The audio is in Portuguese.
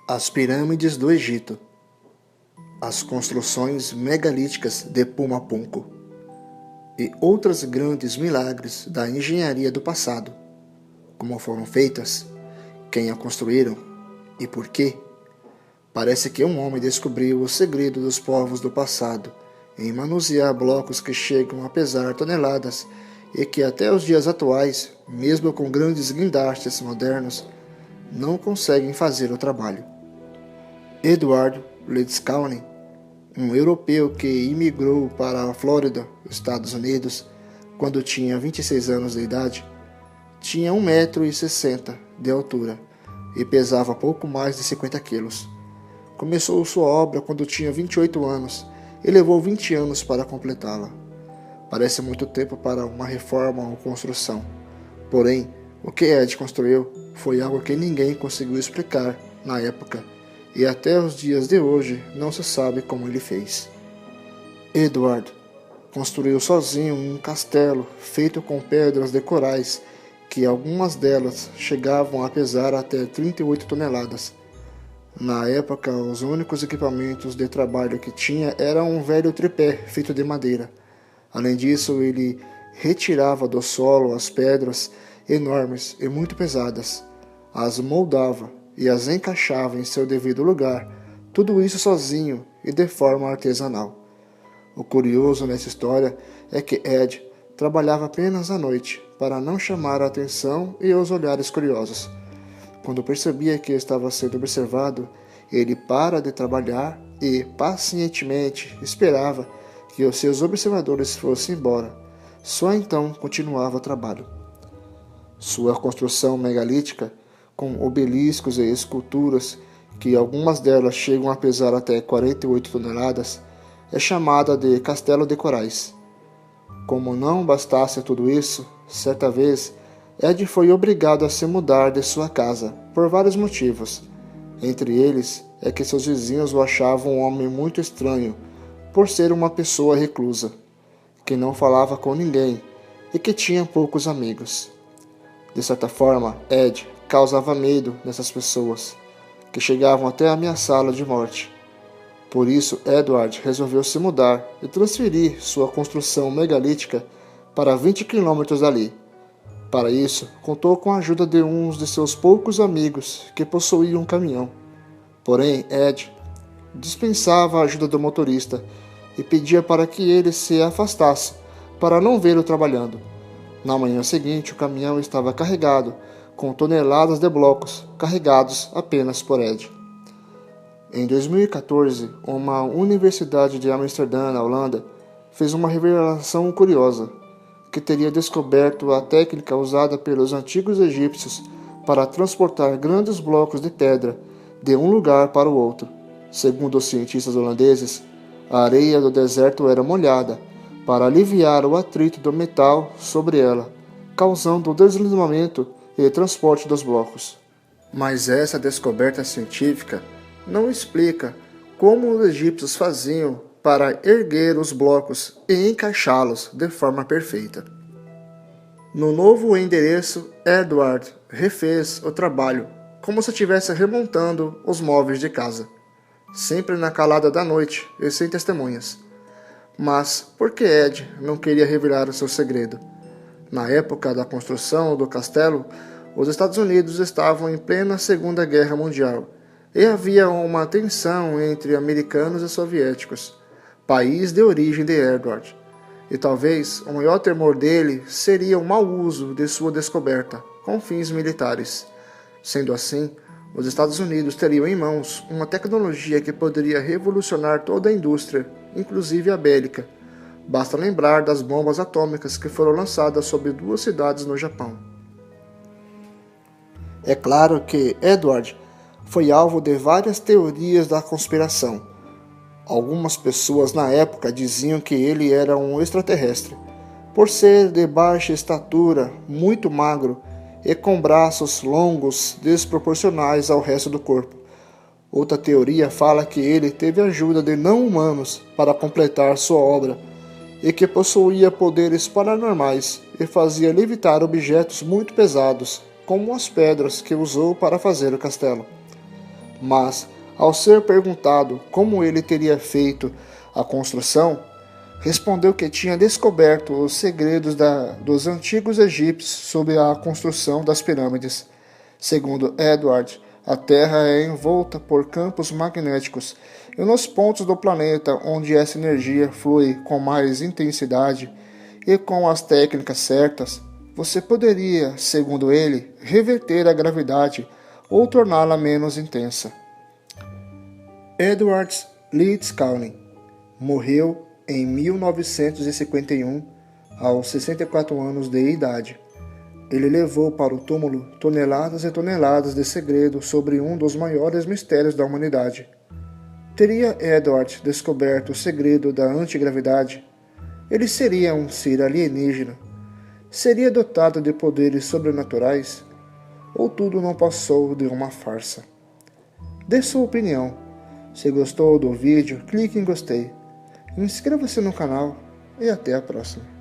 As pirâmides do Egito, as construções megalíticas de Pumapunku e outros grandes milagres da engenharia do passado, como foram feitas, quem a construíram e por quê. Parece que um homem descobriu o segredo dos povos do passado em manusear blocos que chegam a pesar toneladas e que até os dias atuais, mesmo com grandes guindastes modernos, não conseguem fazer o trabalho. Edward Leedskalnin, um europeu que imigrou para a Flórida, Estados Unidos, quando tinha 26 anos de idade, tinha 1,60 m de altura e pesava pouco mais de 50 quilos. Começou sua obra quando tinha 28 anos e levou 20 anos para completá-la. Parece muito tempo para uma reforma ou construção. Porém, o que Ed construiu foi algo que ninguém conseguiu explicar na época e até os dias de hoje não se sabe como ele fez. Edward construiu sozinho um castelo feito com pedras de corais que algumas delas chegavam a pesar até 38 toneladas. Na época, os únicos equipamentos de trabalho que tinha eram um velho tripé feito de madeira. Além disso, ele retirava do solo as pedras enormes e muito pesadas, as moldava e as encaixava em seu devido lugar, tudo isso sozinho e de forma artesanal. O curioso nessa história é que Ed trabalhava apenas à noite para não chamar a atenção e os olhares curiosos. Quando percebia que estava sendo observado, ele para de trabalhar e pacientemente esperava que os seus observadores fossem embora. Só então continuava o trabalho. Sua construção megalítica, com obeliscos e esculturas, que algumas delas chegam a pesar até 48 toneladas, é chamada de Castelo de Corais. Como não bastasse tudo isso, certa vez, Ed foi obrigado a se mudar de sua casa, por vários motivos. Entre eles é que seus vizinhos o achavam um homem muito estranho, por ser uma pessoa reclusa, que não falava com ninguém e que tinha poucos amigos. De certa forma, Ed causava medo nessas pessoas, que chegavam até a ameaçá-lo de morte. Por isso, Edward resolveu se mudar e transferir sua construção megalítica para 20 quilômetros dali. Para isso, contou com a ajuda de uns de seus poucos amigos que possuíam um caminhão. Porém, Ed dispensava a ajuda do motorista e pedia para que ele se afastasse para não vê-lo trabalhando. Na manhã seguinte, o caminhão estava carregado com toneladas de blocos, carregados apenas por Ed. Em 2014, uma universidade de Amsterdã, na Holanda, fez uma revelação curiosa, que teria descoberto a técnica usada pelos antigos egípcios para transportar grandes blocos de pedra de um lugar para o outro. Segundo os cientistas holandeses, a areia do deserto era molhada para aliviar o atrito do metal sobre ela, causando o deslizamento e transporte dos blocos. Mas essa descoberta científica não explica como os egípcios faziam para erguer os blocos e encaixá-los de forma perfeita. No novo endereço, Edward refez o trabalho, como se estivesse remontando os móveis de casa, sempre na calada da noite e sem testemunhas. Mas por que Ed não queria revelar o seu segredo? Na época da construção do castelo, os Estados Unidos estavam em plena Segunda Guerra Mundial e havia uma tensão entre americanos e soviéticos, país de origem de Edward. E talvez o maior temor dele seria o mau uso de sua descoberta com fins militares. Sendo assim, os Estados Unidos teriam em mãos uma tecnologia que poderia revolucionar toda a indústria, inclusive a bélica. Basta lembrar das bombas atômicas que foram lançadas sobre 2 cidades no Japão. É claro que Edward foi alvo de várias teorias da conspiração. Algumas pessoas na época diziam que ele era um extraterrestre, por ser de baixa estatura, muito magro e com braços longos desproporcionais ao resto do corpo. Outra teoria fala que ele teve ajuda de não-humanos para completar sua obra e que possuía poderes paranormais e fazia levitar objetos muito pesados, como as pedras que usou para fazer o castelo. Mas, ao ser perguntado como ele teria feito a construção, respondeu que tinha descoberto os segredos dos antigos egípcios sobre a construção das pirâmides. Segundo Edward, a Terra é envolta por campos magnéticos e nos pontos do planeta onde essa energia flui com mais intensidade e com as técnicas certas, você poderia, segundo ele, reverter a gravidade ou torná-la menos intensa. Edward Leeds Cowan morreu em 1951, aos 64 anos de idade. Ele levou para o túmulo toneladas e toneladas de segredo sobre um dos maiores mistérios da humanidade. Teria Edward descoberto o segredo da antigravidade? Ele seria um ser alienígena? Seria dotado de poderes sobrenaturais? Ou tudo não passou de uma farsa? Dê sua opinião. Se gostou do vídeo, clique em gostei. Inscreva-se no canal e até a próxima.